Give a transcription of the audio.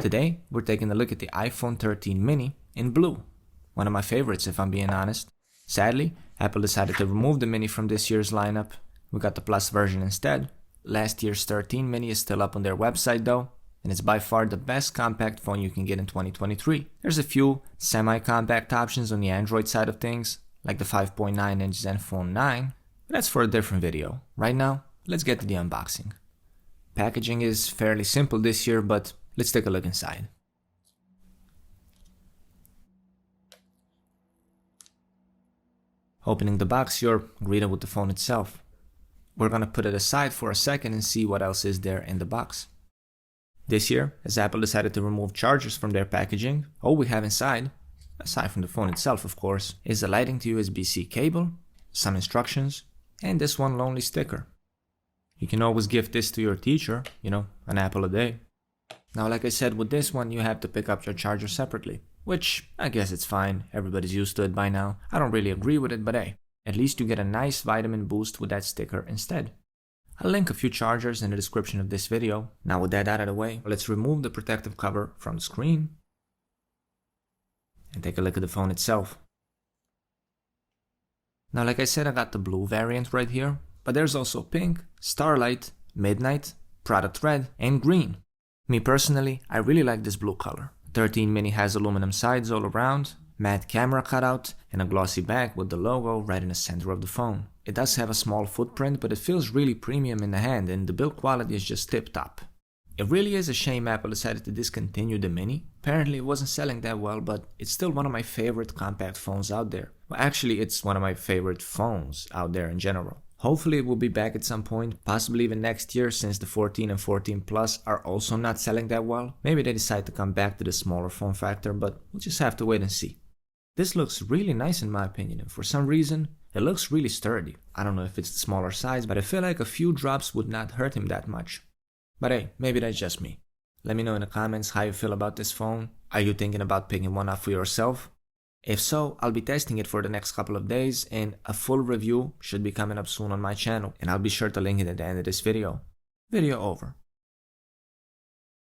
Today, we're taking a look at the iPhone 13 mini in blue. One of my favorites if I'm being honest. Sadly, Apple decided to remove the mini from this year's lineup. We got the Plus version instead. Last year's 13 mini is still up on their website though, and it's by far the best compact phone you can get in 2023. There's a few semi-compact options on the Android side of things, like the 5.9-inch Zenfone 9, but that's for a different video. Right now, let's get to the unboxing. Packaging is fairly simple this year, but let's take a look inside. Opening the box, you're greeted with the phone itself. We're gonna put it aside for a second and see what else is there in the box. This year, as Apple decided to remove chargers from their packaging, all we have inside, aside from the phone itself of course, is a Lightning to USB-C cable, some instructions, and this one lonely sticker. You can always gift this to your teacher, an apple a day. Now, like I said, with this one, you have to pick up your charger separately, which I guess it's fine, everybody's used to it by now. I don't really agree with it, but hey, at least you get a nice vitamin boost with that sticker instead. I'll link a few chargers in the description of this video. Now with that out of the way, let's remove the protective cover from the screen and take a look at the phone itself. Now, like I said, I got the blue variant right here, but there's also pink, starlight, midnight, product red, and green. Me personally, I really like this blue color. 13 mini has aluminum sides all around, matte camera cutout, and a glossy back with the logo right in the center of the phone. It does have a small footprint, but it feels really premium in the hand, and the build quality is just tip-top. It really is a shame Apple decided to discontinue the mini. Apparently it wasn't selling that well, but it's still one of my favorite compact phones out there. Well, actually, it's one of my favorite phones out there in general. Hopefully it will be back at some point, possibly even next year, since the 14 and 14 Plus are also not selling that well. Maybe they decide to come back to the smaller form factor, but we'll just have to wait and see. This looks really nice in my opinion, and for some reason, it looks really sturdy. I don't know if it's the smaller size, but I feel like a few drops would not hurt him that much. But hey, maybe that's just me. Let me know in the comments how you feel about this phone. Are you thinking about picking one up for yourself? If so, I'll be testing it for the next couple of days, and a full review should be coming up soon on my channel, and I'll be sure to link it at the end of this video. Video over.